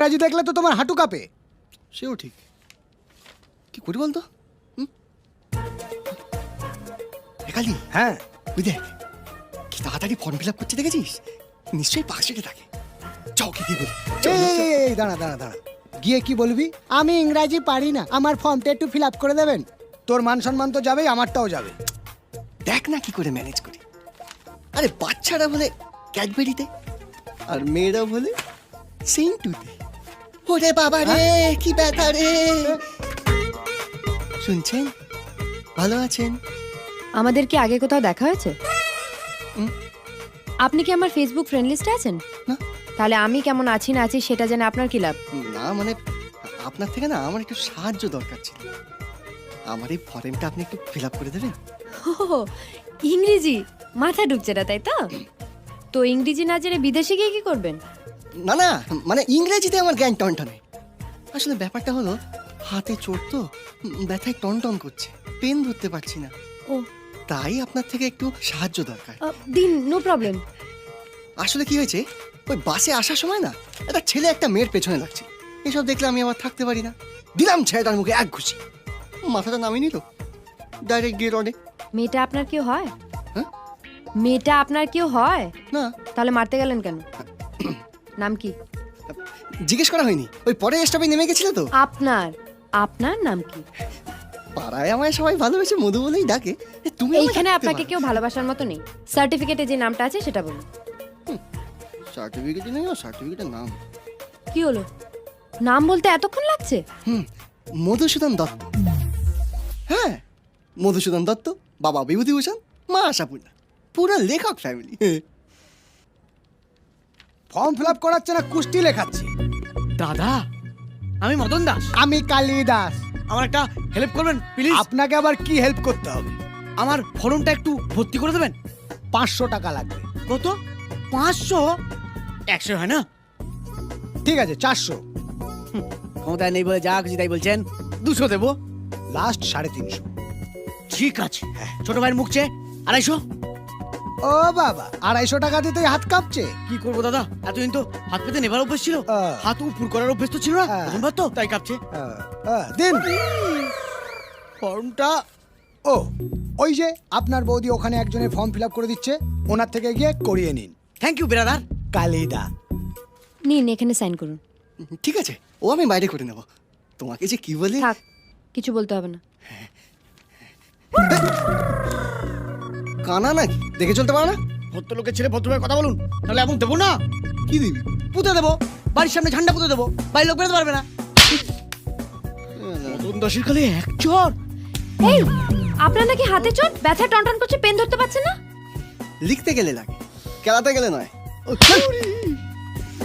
রাজু দেখলে তো তোমার হাঁটু কাঁপে। সেও ঠিক, কি করি বলতো? একালি, হ্যাঁ তুই দেখ কি তাড়াতাড়ি ফর্ম ফিল আপ করছে, দেখেছিস? নিশ্চয়ই পাশে থাকে। চৌকি দিয়ে বলি। এই দাঁড়া দাঁড়া দাঁড়া, গিয়ে কি বলবি? আমি ইংরাজি পারি না, আমার ফর্মটা একটু ফিল আপ করে দেবেন। তোর মান সম্মান তো যাবেই, আমারটাও যাবে। দেখ না কি করে ম্যানেজ করি। আরে বাচ্চারা বলে ক্যাডবেরিতে, আর মেয়েরা বলে সেন্টুতে। ওরে বাবা রে, কি ব্যথা রে! শুনছেন? ভালো আছেন? আমাদের কি আগে কোথাও দেখা হয়েছে? আপনি কি আমার ফেসবুক ফ্রেন্ড লিস্টে আছেন? না। তাহলে আমি কেমন আছি না আছি সেটা জেনে আপনার কি লাভ? না মানে আপনার থেকে না আমার একটু সাহায্য দরকার ছিল। আমার এই ফর্মটা আপনি একটু ফিল আপ করে দেবেন? ও ইংরেজি মাথা ঢুকছে না, তাই তো? তো ইংরেজি না জেনে বিদেশে গিয়ে কি করবেন? না না, মানে ইংরেজিতে আমার জ্ঞান টনটনে। আসলে ব্যাপারটা হলো হাতে চোট তো, ব্যথায় টনটন করছে, পেন ধরতে পারছি না। ও তাই আপনার থেকে একটু সাহায্য দরকার। দিন, নো প্রবলেম। আসলে কি হয়েছে, ওই বাসে আসার সময় না একটা ছেলে একটা মেয়ের পেছনে লাগছে। এসব দেখলে আমি আবার থাকতে পারি না। দিলাম ছেলেটার মুখে এক ঘুষি, মাথাটা নামিয়ে নিল, ডাইরেক্ট গিয়ে রডে। মেয়েটা আপনার কেউ হয়? হ্যাঁ? মেয়েটা আপনার কেউ হয়? না, তাহলে মারতে গেলেন কেন? নাম কি? জিজ্ঞেস করা হয়নি, ওই পরে স্টপে নেমে গেছিল তো। আপনার আপনার নাম কি? পাড়ায় আমায় সবাই ভালোবেসে মধু বলেই ডাকে। তুমি আমায় এইখানে ডাকতে আপনাকে পারো। কেউ ভালোবাসার মতো নেই। সার্টিফিকেটে যে নামটা আছে সেটা বলুন। সার্টিফিকেটে নেই, সার্টিফিকেটের নাম কি হলো? নাম বলতে এতক্ষণ লাগছে? মধুসূদন দত্ত। হ্যাঁ, মধুসূদন দত্ত, বাবা বিভূতিভূষণ, মা আশাপূর্ণা, পুরো লেখক ফ্যামিলি। ফর্ম ফিল আপ করাচ্ছে না, কুস্তি লেখাচ্ছে। দাদা, আমি মদন দাস। আমি কালিদাস। আমার একটা হেল্প করবেন প্লিজ? আপনাকে আবার কি হেল্প করতে হবে? আমার ফর্মটা একটু ভর্তি করে দেবেন। 500 টাকা লাগবে। কত? 500? 100 হয় না? ঠিক আছে, 400। ক্ষমতায় নেই বলে যা খুশি তাই বলছেন। 200 দেবো। লাস্ট 350। ঠিক আছে, ছোট ভাইয়ের মুখ চেয়ে 250। ও বাবা, 250 টাকা দিতেই হাত কাঁপছে। কি করবো দাদা, এতদিন তো হাত পেতে নেবার অভ্যেস ছিল, হাত উপর করার অভ্যেস তো ছিল না। প্রথমবার তো তাই কাঁপছে। দিন ফর্মটা। ও, ওই যে আপনার বৌদি ওখানে একজনের ফর্ম ফিল আপ করে দিচ্ছে, ওনার থেকে গিয়ে করিয়ে নিন। Thank you brother. কালিদা। নিন, এখানে সাইন করুন। ঠিক আছে, ও আমি বাইরে করে নেব। তোমাকে যে কি বলে। থাক, কিছু বলতে হবে না। কানা নাকি, দেখে চলতে পারো না? ভদ্রলোকের ছেলে ভদ্রভাবে কথা বলুন, তাহলে এমন দেবো না। কি দিবি? পুঁতে দেবো, বাড়ির সামনে ঝান্ডা পুঁতে দেবো, বাড়ির লোক বেরোতে পারবে না। মদন দাসের কালে এক চর। এই, আপনার নাকি হাতে চোট, ব্যথা টনটন করছে, পেন ধরতে পারছেন না? লিখতে গেলে লাগে, খেলাতে গেলে নয়।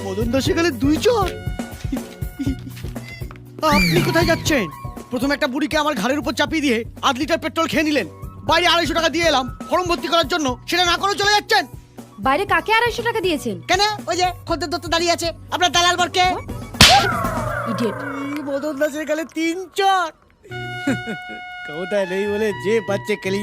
মদন দাসের কালে 2 চর। আপনি কোথায় যাচ্ছেন? প্রথম একটা বুড়িকে আমার ঘাড়ের উপর চাপিয়ে দিয়ে 8 লিটার পেট্রোল খেয়ে নিলেন। বাইরে 250 টাকা দিয়ে এলাম ফর্ম ভর্তি করার জন্য, সেটা না করে চলে যাচ্ছেন। বাইরে কাকে 250 টাকা দিয়েছেন? কেন? ওই যে খদ্দের দত্ত দাঁড়িয়ে আছে, আপনার দালাল বরকে। ইডিয়েট। মদন দাসের কালে 3 চর। ক্ষমতায় নেই বলে যে বাচ্চা কেলি